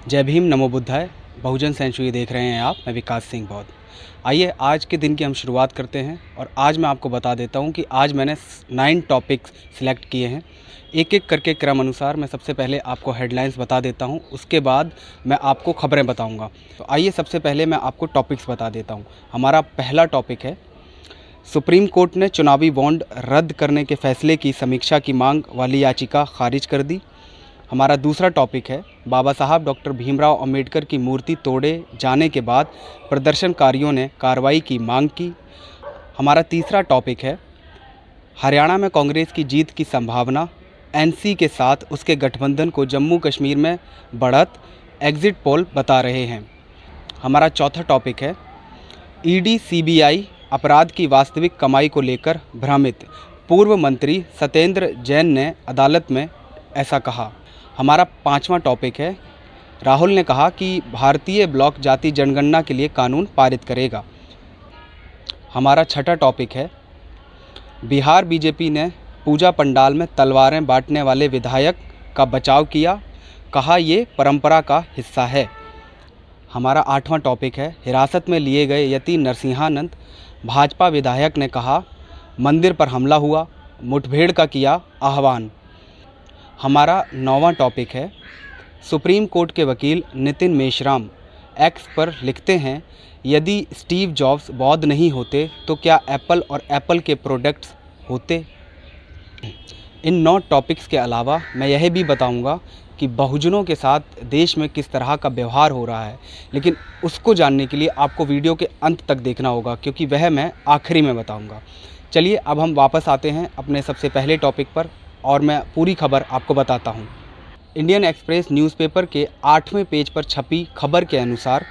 जय भीम, नमो बुद्धाय। बहुजन सेंचुरी देख रहे हैं आप। मैं विकास सिंह बौद्ध। आइए आज के दिन की हम शुरुआत करते हैं और आज मैं आपको बता देता हूं कि आज मैंने 9 टॉपिक्स सिलेक्ट किए हैं। एक एक करके क्रम अनुसार मैं सबसे पहले आपको हेडलाइंस बता देता हूं, उसके बाद मैं आपको खबरें बताऊंगा। तो आइए सबसे पहले मैं आपको टॉपिक्स बता देता हूं। हमारा पहला टॉपिक है, सुप्रीम कोर्ट ने चुनावी बॉन्ड रद्द करने के फैसले की समीक्षा की मांग वाली याचिका खारिज कर दी। हमारा दूसरा टॉपिक है, बाबा साहब डॉक्टर भीमराव अंबेडकर की मूर्ति तोड़े जाने के बाद प्रदर्शनकारियों ने कार्रवाई की मांग की। हमारा तीसरा टॉपिक है, हरियाणा में कांग्रेस की जीत की संभावना, एनसी के साथ उसके गठबंधन को जम्मू कश्मीर में बढ़त, एग्जिट पोल बता रहे हैं। हमारा चौथा टॉपिक है, ईडी सीबीआई अपराध की वास्तविक कमाई को लेकर भ्रमित, पूर्व मंत्री सत्येंद्र जैन ने अदालत में ऐसा कहा। हमारा पांचवा टॉपिक है, राहुल ने कहा कि भारतीय ब्लॉक जाति जनगणना के लिए कानून पारित करेगा। हमारा छठा टॉपिक है, बिहार बीजेपी ने पूजा पंडाल में तलवारें बांटने वाले विधायक का बचाव किया, कहा ये परंपरा का हिस्सा है। हमारा आठवां टॉपिक है, हिरासत में लिए गए यति नरसिंहानंद, भाजपा विधायक ने कहा मंदिर पर हमला हुआ, मुठभेड़ का किया आह्वान। हमारा नौवां टॉपिक है, सुप्रीम कोर्ट के वकील नितिन मेश्राम एक्स पर लिखते हैं, यदि स्टीव जॉब्स बौद्ध नहीं होते तो क्या एप्पल और एप्पल के प्रोडक्ट्स होते। इन 9 टॉपिक्स के अलावा मैं यह भी बताऊंगा कि बहुजनों के साथ देश में किस तरह का व्यवहार हो रहा है, लेकिन उसको जानने के लिए आपको वीडियो के अंत तक देखना होगा, क्योंकि वह मैं आखिरी में बताऊंगा। चलिए अब हम वापस आते हैं अपने सबसे पहले टॉपिक पर और मैं पूरी खबर आपको बताता हूं। इंडियन एक्सप्रेस न्यूज़पेपर के 8वें पेज पर छपी खबर के अनुसार,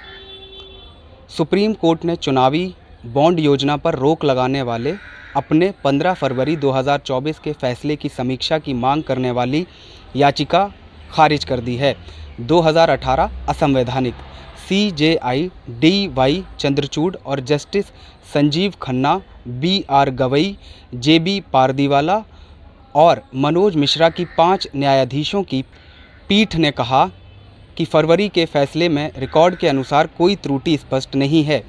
सुप्रीम कोर्ट ने चुनावी बॉन्ड योजना पर रोक लगाने वाले अपने 15 फरवरी 2024 के फैसले की समीक्षा की मांग करने वाली याचिका खारिज कर दी है। 2018 असंवैधानिक, CJI DY चंद्रचूड़ और justice Sanjeev Khanna, BR Gavai, JB Pardiwala और मनोज मिश्रा की 5 न्यायाधीशों की पीठ ने कहा कि फरवरी के फैसले में रिकॉर्ड के अनुसार कोई त्रुटि स्पष्ट नहीं है।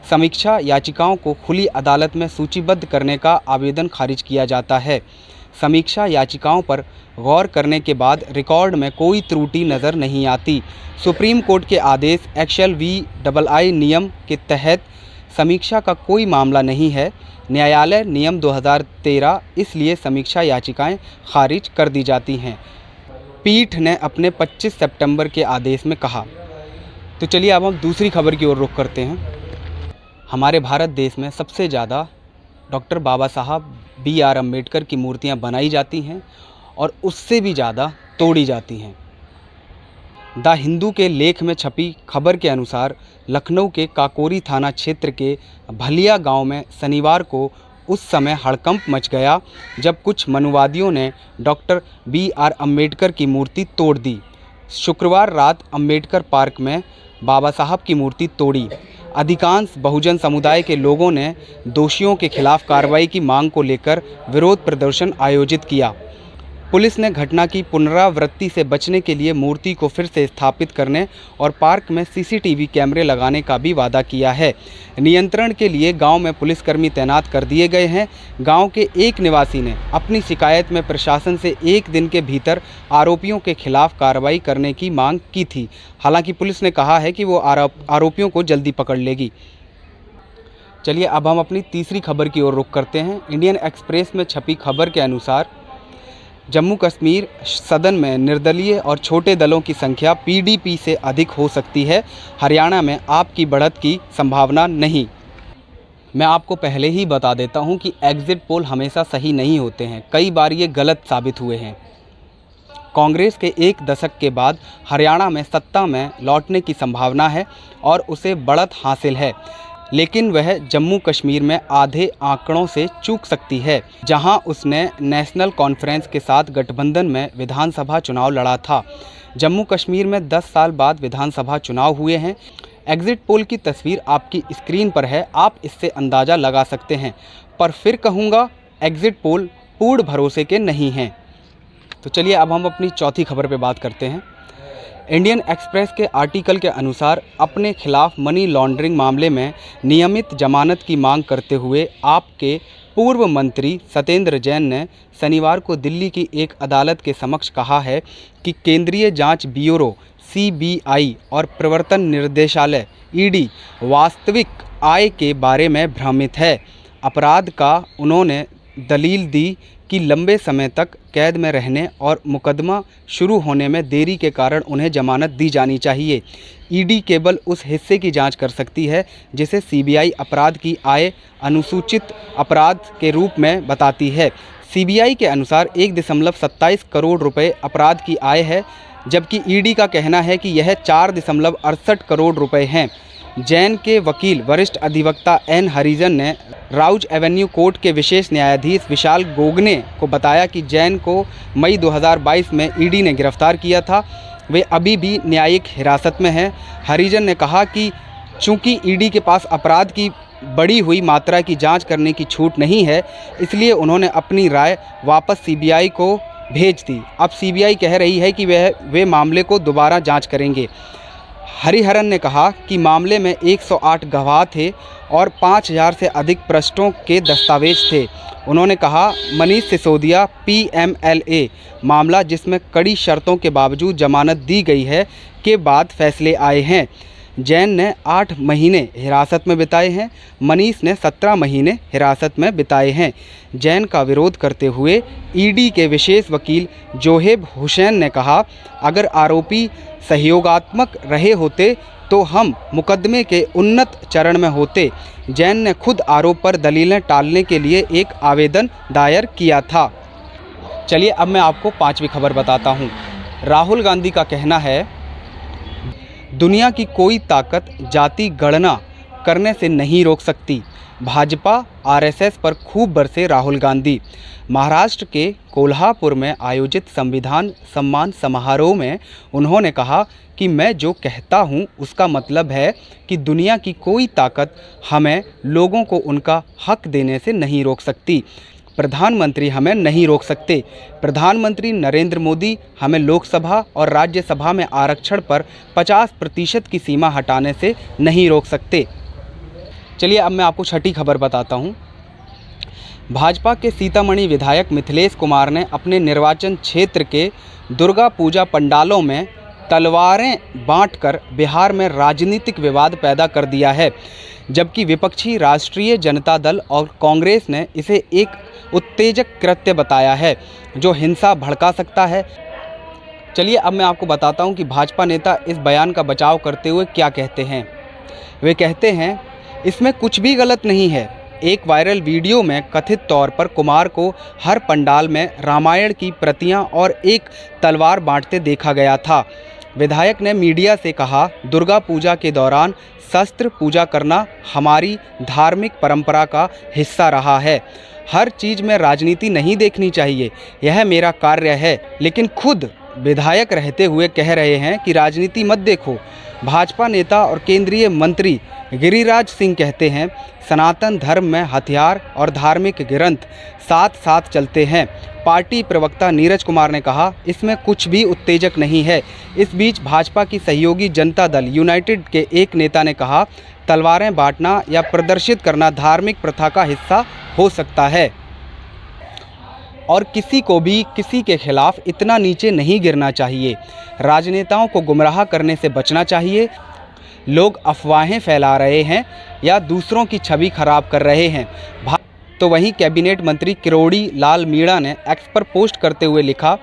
समीक्षा याचिकाओं को खुली अदालत में सूचीबद्ध करने का आवेदन खारिज किया जाता है। समीक्षा याचिकाओं पर गौर करने के बाद रिकॉर्ड में कोई त्रुटि नज़र नहीं आती। सुप्रीम कोर्ट के आदेश XLVII नियम के तहत समीक्षा का कोई मामला नहीं है। न्यायालय नियम 2013, इसलिए समीक्षा याचिकाएं खारिज कर दी जाती हैं, पीठ ने अपने 25 सितंबर के आदेश में कहा। तो चलिए अब हम दूसरी खबर की ओर रुख करते हैं। हमारे भारत देश में सबसे ज़्यादा डॉक्टर बाबा साहब BR अम्बेडकर की मूर्तियां बनाई जाती हैं और उससे भी ज़्यादा तोड़ी जाती हैं। द हिंदू के लेख में छपी खबर के अनुसार, लखनऊ के काकोरी थाना क्षेत्र के भलिया गांव में शनिवार को उस समय हड़कंप मच गया जब कुछ मनुवादियों ने डॉक्टर BR अम्बेडकर की मूर्ति तोड़ दी। शुक्रवार रात अम्बेडकर पार्क में बाबा साहब की मूर्ति तोड़ी। अधिकांश बहुजन समुदाय के लोगों ने दोषियों के खिलाफ कार्रवाई की मांग को लेकर विरोध प्रदर्शन आयोजित किया। पुलिस ने घटना की पुनरावृत्ति से बचने के लिए मूर्ति को फिर से स्थापित करने और पार्क में CCTV कैमरे लगाने का भी वादा किया है। नियंत्रण के लिए गांव में पुलिसकर्मी तैनात कर दिए गए हैं। गांव के एक निवासी ने अपनी शिकायत में प्रशासन से 1 दिन के भीतर आरोपियों के खिलाफ कार्रवाई करने की मांग की थी। हालांकि पुलिस ने कहा है कि वो आरोपियों को जल्दी पकड़ लेगी। चलिए अब हम अपनी तीसरी खबर की ओर रुख करते हैं। इंडियन एक्सप्रेस में छपी खबर के अनुसार, जम्मू कश्मीर सदन में निर्दलीय और छोटे दलों की संख्या PDP से अधिक हो सकती है। हरियाणा में आप की बढ़त की संभावना नहीं। मैं आपको पहले ही बता देता हूं कि एग्जिट पोल हमेशा सही नहीं होते हैं, कई बार ये गलत साबित हुए हैं। कांग्रेस के 1 दशक के बाद हरियाणा में सत्ता में लौटने की संभावना है और उसे बढ़त हासिल है, लेकिन वह जम्मू कश्मीर में आधे आंकड़ों से चूक सकती है, जहां उसने नेशनल कॉन्फ्रेंस के साथ गठबंधन में विधानसभा चुनाव लड़ा था। जम्मू कश्मीर में 10 साल बाद विधानसभा चुनाव हुए हैं। एग्जिट पोल की तस्वीर आपकी स्क्रीन पर है, आप इससे अंदाज़ा लगा सकते हैं, पर फिर कहूँगा एग्जिट पोल पूर्ण भरोसे के नहीं हैं। तो चलिए अब हम अपनी चौथी खबर पर बात करते हैं। इंडियन एक्सप्रेस के आर्टिकल के अनुसार अपने खिलाफ मनी लॉन्ड्रिंग मामले में नियमित जमानत की मांग करते हुए आपके पूर्व मंत्री सत्येंद्र जैन ने शनिवार को दिल्ली की एक अदालत के समक्ष कहा है कि केंद्रीय जांच ब्यूरो CBI और प्रवर्तन निर्देशालय ED वास्तविक आय के बारे में भ्रमित है। अपराध का उन्होंने दलील दी कि लंबे समय तक कैद में रहने और मुकदमा शुरू होने में देरी के कारण उन्हें जमानत दी जानी चाहिए। ED केवल उस हिस्से की जांच कर सकती है जिसे CBI अपराध की आय अनुसूचित अपराध के रूप में बताती है। CBI के अनुसार 1.27 करोड़ रुपए अपराध की आय है, जबकि ED का कहना है कि यह 4.68 करोड़ रुपए हैं। जैन के वकील वरिष्ठ अधिवक्ता N हरिजन ने राउज एवेन्यू कोर्ट के विशेष न्यायाधीश विशाल गोगने को बताया कि जैन को मई 2022 में ED ने गिरफ्तार किया था। वे अभी भी न्यायिक हिरासत में हैं। हरिजन ने कहा कि चूंकि ED के पास अपराध की बढ़ी हुई मात्रा की जांच करने की छूट नहीं है, इसलिए उन्होंने अपनी राय वापस CBI को भेज दी। अब CBI कह रही है कि वे मामले को दोबारा जांच करेंगे। हरिहरन ने कहा कि मामले में 108 गवाह थे और 5000 से अधिक पृष्ठों के दस्तावेज थे। उन्होंने कहा, मनीष सिसोदिया PMLA मामला जिसमें कड़ी शर्तों के बावजूद जमानत दी गई है के बाद फैसले आए हैं। जैन ने 8 महीने हिरासत में बिताए हैं, मनीष ने 17 महीने हिरासत में बिताए हैं। जैन का विरोध करते हुए ED के विशेष वकील जोहेब हुसैन ने कहा, अगर आरोपी सहयोगात्मक रहे होते तो हम मुकदमे के उन्नत चरण में होते। जैन ने खुद आरोप पर दलीलें टालने के लिए एक आवेदन दायर किया था। चलिए अब मैं आपको 5वीं खबर बताता हूँ। राहुल गांधी का कहना है, दुनिया की कोई ताकत जाति गणना करने से नहीं रोक सकती। भाजपा RSS पर खूब बरसे राहुल गांधी। महाराष्ट्र के कोल्हापुर में आयोजित संविधान सम्मान समारोह में उन्होंने कहा कि मैं जो कहता हूं उसका मतलब है कि दुनिया की कोई ताकत हमें लोगों को उनका हक देने से नहीं रोक सकती। प्रधानमंत्री हमें नहीं रोक सकते। प्रधानमंत्री नरेंद्र मोदी हमें लोकसभा और राज्यसभा में आरक्षण पर 50% की सीमा हटाने से नहीं रोक सकते। चलिए अब मैं आपको 6ठी खबर बताता हूँ। भाजपा के सीतामढ़ी विधायक मिथिलेश कुमार ने अपने निर्वाचन क्षेत्र के दुर्गा पूजा पंडालों में तलवारें बांटकर बिहार में राजनीतिक विवाद पैदा कर दिया है, जबकि विपक्षी राष्ट्रीय जनता दल और कांग्रेस ने इसे एक उत्तेजक कृत्य बताया है जो हिंसा भड़का सकता है। चलिए अब मैं आपको बताता हूं कि भाजपा नेता इस बयान का बचाव करते हुए क्या कहते हैं। वे कहते हैं, इसमें कुछ भी गलत नहीं है। एक वायरल वीडियो में कथित तौर पर कुमार को हर पंडाल में रामायण की प्रतियां और एक तलवार बांटते देखा गया था। विधायक ने मीडिया से कहा, दुर्गा पूजा के दौरान शस्त्र पूजा करना हमारी धार्मिक परंपरा का हिस्सा रहा है। हर चीज़ में राजनीति नहीं देखनी चाहिए, यह मेरा कार्य है। लेकिन खुद विधायक रहते हुए कह रहे हैं कि राजनीति मत देखो। भाजपा नेता और केंद्रीय मंत्री गिरिराज सिंह कहते हैं, सनातन धर्म में हथियार और धार्मिक ग्रंथ साथ साथ चलते हैं। पार्टी प्रवक्ता नीरज कुमार ने कहा, इसमें कुछ भी उत्तेजक नहीं है। इस बीच भाजपा की सहयोगी जनता दल यूनाइटेड के एक नेता ने कहा, तलवारें बांटना या प्रदर्शित करना धार्मिक प्रथा का हिस्सा हो सकता है और किसी को भी किसी के खिलाफ इतना नीचे नहीं गिरना चाहिए। राजनेताओं को गुमराह करने से बचना चाहिए। लोग अफवाहें फैला रहे हैं या दूसरों की छवि खराब कर रहे हैं। तो वहीं कैबिनेट मंत्री किरोड़ी लाल मीणा ने एक्स पर पोस्ट करते हुए लिखा,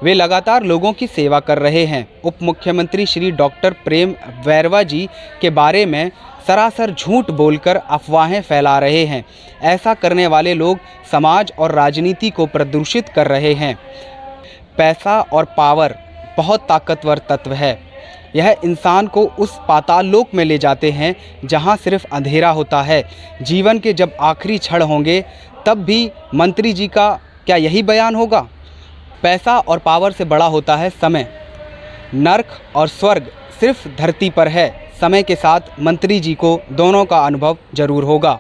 वे लगातार लोगों की सेवा कर रहे हैं। उप मुख्यमंत्री श्री डॉक्टर प्रेम वैरवा जी के बारे में सरासर झूठ बोलकर अफवाहें फैला रहे हैं। ऐसा करने वाले लोग समाज और राजनीति को प्रदूषित कर रहे हैं। पैसा और पावर बहुत ताकतवर तत्व है। यह इंसान को उस पाताल लोक में ले जाते हैं जहां सिर्फ अंधेरा होता है। जीवन के जब आखिरी क्षण होंगे तब भी मंत्री जी का क्या यही बयान होगा? पैसा और पावर से बड़ा होता है समय। नर्क और स्वर्ग सिर्फ धरती पर है। समय के साथ मंत्री जी को दोनों का अनुभव जरूर होगा।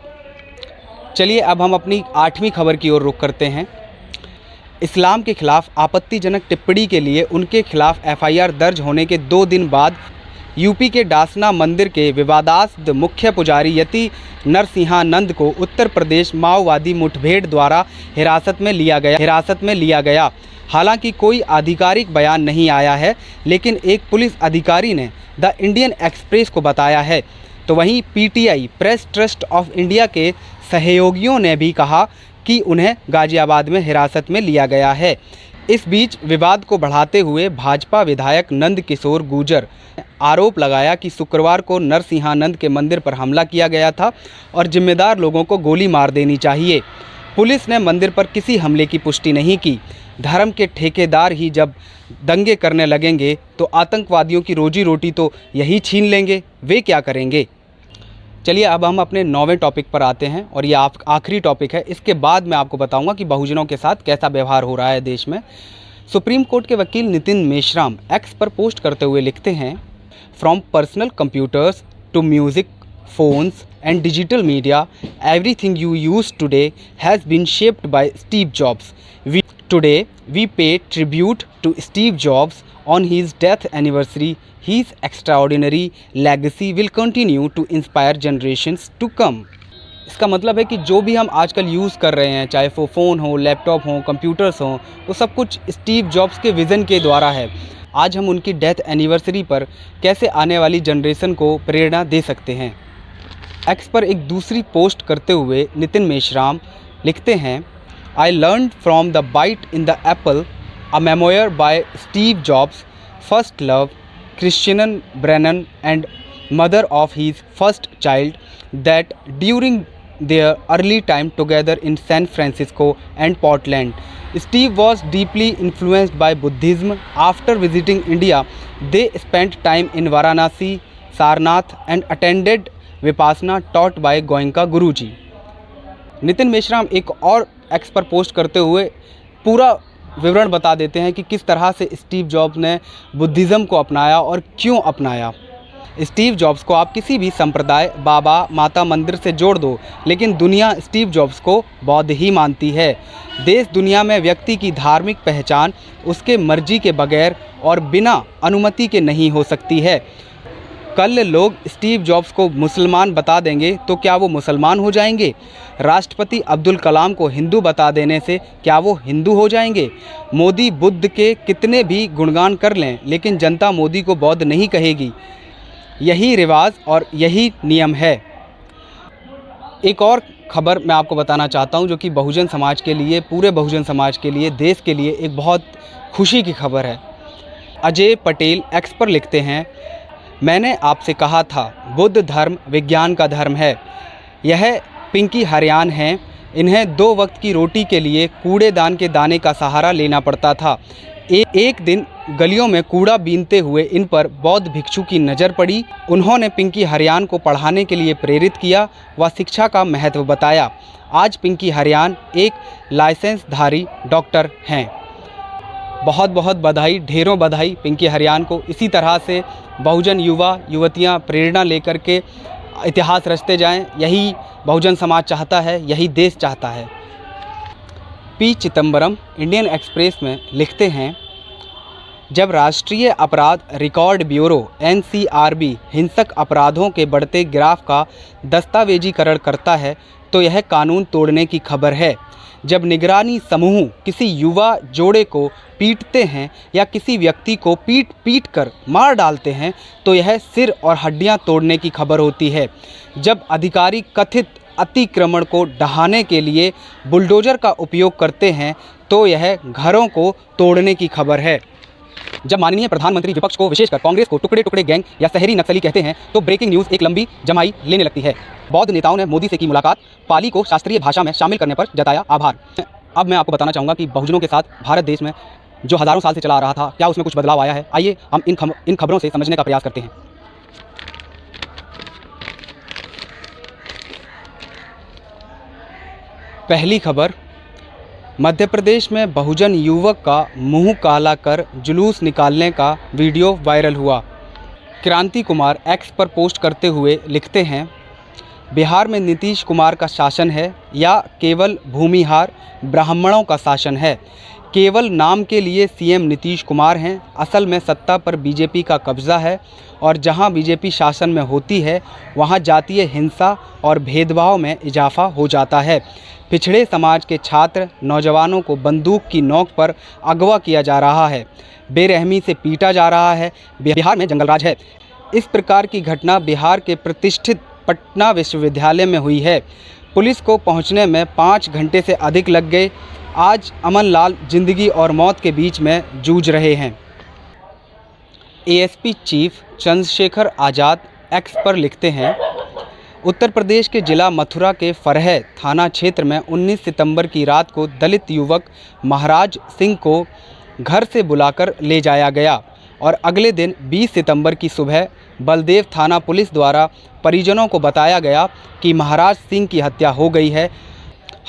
चलिए अब हम अपनी 8वीं खबर की ओर रुख करते हैं। इस्लाम के खिलाफ आपत्तिजनक टिप्पणी के लिए उनके खिलाफ एफआईआर दर्ज होने के 2 दिन बाद यूपी के डासना मंदिर के विवादास्पद मुख्य पुजारी यति नरसिंहानंद को उत्तर प्रदेश माओवादी मुठभेड़ द्वारा हिरासत में लिया गया। हालांकि कोई आधिकारिक बयान नहीं आया है, लेकिन एक पुलिस अधिकारी ने द इंडियन एक्सप्रेस को बताया है। तो वहीं PTI press trust of India के सहयोगियों ने भी कहा कि उन्हें गाजियाबाद में हिरासत में लिया गया है। इस बीच विवाद को बढ़ाते हुए भाजपा विधायक नंद किशोर गुर्जर आरोप लगाया कि शुक्रवार को नरसिंहानंद के मंदिर पर हमला किया गया था और जिम्मेदार लोगों को गोली मार देनी चाहिए। पुलिस ने मंदिर पर किसी हमले की पुष्टि नहीं की। धर्म के ठेकेदार ही जब दंगे करने लगेंगे तो आतंकवादियों की रोजी रोटी तो यही छीन लेंगे, वे क्या करेंगे। चलिए अब हम अपने 9वें टॉपिक पर आते हैं और ये आखिरी टॉपिक है। इसके बाद मैं आपको बताऊंगा कि बहुजनों के साथ कैसा व्यवहार हो रहा है देश में। सुप्रीम कोर्ट के वकील नितिन मेश्राम एक्स पर पोस्ट करते हुए लिखते हैं, from personal computers to music, phones and digital media, everything you use today has been shaped by Steve Jobs. Today we pay tribute to Steve Jobs on his death anniversary. His extraordinary legacy will continue to inspire generations to come. इसका मतलब है कि जो भी हम आजकल use कर रहे हैं, चाहे वो फ़ोन हो, लैपटॉप हो, कंप्यूटर्स हों, वो सब कुछ स्टीव जॉब्स के विज़न के द्वारा है। आज हम उनकी डेथ एनिवर्सरी पर कैसे आने वाली जनरेशन को प्रेरणा दे सकते हैं। एक्स पर एक दूसरी पोस्ट करते हुए नितिन मेश्राम लिखते हैं, I learn from the bite in the apple, a memoir by Steve Jobs, first love, Christian Brennan and mother of his first child, that during their early time together in San Francisco and Portland, Steve was deeply influenced by Buddhism. After visiting India, they spent time in Varanasi, Sarnath and attended Vipassana taught by Goenka Guruji. Nitin Meshram एक और x पर post करते हुए पूरा विवरण बता देते हैं कि किस तरह से स्टीव जॉब्स ने बुद्धिज़्म को अपनाया और क्यों अपनाया। स्टीव जॉब्स को आप किसी भी संप्रदाय, बाबा, माता, मंदिर से जोड़ दो, लेकिन दुनिया स्टीव जॉब्स को बौद्ध ही मानती है। देश दुनिया में व्यक्ति की धार्मिक पहचान उसके मर्जी के बगैर और बिना अनुमति के नहीं हो सकती है। कल लोग स्टीव जॉब्स को मुसलमान बता देंगे तो क्या वो मुसलमान हो जाएंगे? राष्ट्रपति अब्दुल कलाम को हिंदू बता देने से क्या वो हिंदू हो जाएंगे? मोदी बुद्ध के कितने भी गुणगान कर लें, लेकिन जनता मोदी को बौद्ध नहीं कहेगी। यही रिवाज और यही नियम है। एक और खबर मैं आपको बताना चाहता हूं जो कि बहुजन समाज के लिए, पूरे बहुजन समाज के लिए, देश के लिए एक बहुत खुशी की खबर है। अजय पटेल एक्स पर लिखते हैं, मैंने आपसे कहा था बुद्ध धर्म विज्ञान का धर्म है। यह पिंकी हरियान हैं। इन्हें 2 वक्त की रोटी के लिए कूड़ेदान के दाने का सहारा लेना पड़ता था। एक दिन गलियों में कूड़ा बीनते हुए इन पर बौद्ध भिक्षु की नज़र पड़ी। उन्होंने पिंकी हरियान को पढ़ाने के लिए प्रेरित किया व शिक्षा का महत्व बताया। आज पिंकी हरियान एक लाइसेंसधारी डॉक्टर हैं। बहुत बहुत बधाई, ढेरों बधाई पिंकी हरियान को। इसी तरह से बहुजन युवा युवतियां प्रेरणा लेकर के इतिहास रचते जाएं। यही बहुजन समाज चाहता है, यही देश चाहता है। पी चिदम्बरम इंडियन एक्सप्रेस में लिखते हैं, जब राष्ट्रीय अपराध रिकॉर्ड ब्यूरो NCRB हिंसक अपराधों के बढ़ते ग्राफ का दस्तावेजीकरण करता है तो यह कानून तोड़ने की खबर है। जब निगरानी समूह किसी युवा जोड़े को पीटते हैं या किसी व्यक्ति को पीट कर मार डालते हैं तो यह सिर और हड्डियां तोड़ने की खबर होती है। जब अधिकारी कथित अतिक्रमण को ढहाने के लिए बुलडोजर का उपयोग करते हैं तो यह घरों को तोड़ने की खबर है। जब माननीय प्रधानमंत्री विपक्ष को, विशेषकर कांग्रेस को टुकड़े टुकड़े गैंग या शहरी नक्सली कहते हैं तो ब्रेकिंग न्यूज़ एक लंबी जमाई लेने लगती है। बौद्ध नेताओं ने मोदी से की मुलाकात, पाली को शास्त्रीय भाषा में शामिल करने पर जताया आभार। अब मैं आपको बताना चाहूँगा कि बहुजनों के साथ भारत देश में जो हज़ारों साल से चला आ रहा था, क्या उसमें कुछ बदलाव आया है। आइए हम इन खबरों से समझने का प्रयास करते हैं। पहली खबर, मध्य प्रदेश में बहुजन युवक का मुंह काला कर जुलूस निकालने का वीडियो वायरल हुआ। क्रांति कुमार एक्स पर पोस्ट करते हुए लिखते हैं, बिहार में नीतीश कुमार का शासन है या केवल भूमिहार ब्राह्मणों का शासन है? केवल नाम के लिए सीएम नीतीश कुमार हैं, असल में सत्ता पर बीजेपी का कब्ज़ा है और जहां बीजेपी शासन में होती है वहां जातीय हिंसा और भेदभाव में इजाफा हो जाता है। पिछड़े समाज के छात्र नौजवानों को बंदूक की नोक पर अगवा किया जा रहा है, बेरहमी से पीटा जा रहा है। बिहार में जंगलराज है। इस प्रकार की घटना बिहार के प्रतिष्ठित पटना विश्वविद्यालय में हुई है। पुलिस को पहुंचने में 5 घंटे से अधिक लग गए। आज अमन लाल जिंदगी और मौत के बीच में जूझ रहे हैं। ASP chief Chandrashekhar Azad x पर लिखते हैं, उत्तर प्रदेश के जिला मथुरा के फरह थाना क्षेत्र में 19 सितंबर की रात को दलित युवक महाराज सिंह को घर से बुलाकर ले जाया गया और अगले दिन 20 सितंबर की सुबह बलदेव थाना पुलिस द्वारा परिजनों को बताया गया कि महाराज सिंह की हत्या हो गई है।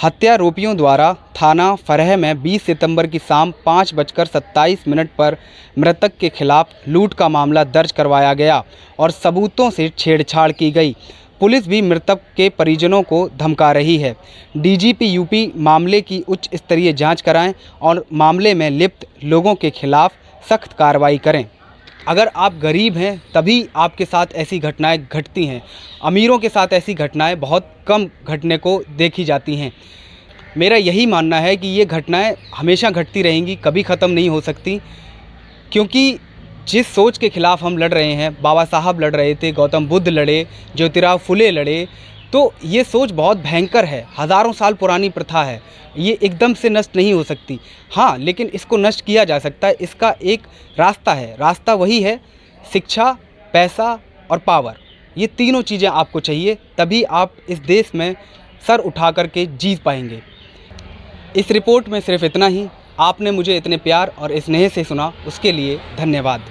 हत्यारोपियों द्वारा थाना फरह में 20 सितंबर की शाम 5:27 पर मृतक के खिलाफ लूट का मामला दर्ज करवाया गया और सबूतों से छेड़छाड़ की गई। पुलिस भी मृतक के परिजनों को धमका रही है। डीजीपी यूपी मामले की उच्च स्तरीय जांच कराएं और मामले में लिप्त लोगों के खिलाफ सख्त कार्रवाई करें। अगर आप गरीब हैं तभी आपके साथ ऐसी घटनाएं घटती हैं। अमीरों के साथ ऐसी घटनाएं बहुत कम घटने को देखी जाती हैं। मेरा यही मानना है कि ये घटनाएं हमेशा घटती रहेंगी, कभी ख़त्म नहीं हो सकती, क्योंकि जिस सोच के ख़िलाफ़ हम लड़ रहे हैं, बाबा साहब लड़ रहे थे, गौतम बुद्ध लड़े, ज्योतिराव फुले लड़े, तो ये सोच बहुत भयंकर है। हज़ारों साल पुरानी प्रथा है, ये एकदम से नष्ट नहीं हो सकती। हाँ, लेकिन इसको नष्ट किया जा सकता है। इसका एक रास्ता है, रास्ता वही है शिक्षा, पैसा और पावर। ये तीनों चीज़ें आपको चाहिए, तभी आप इस देश में सर उठा कर के जीत पाएंगे। इस रिपोर्ट में सिर्फ इतना ही। आपने मुझे इतने प्यार और स्नेह से सुना, उसके लिए धन्यवाद।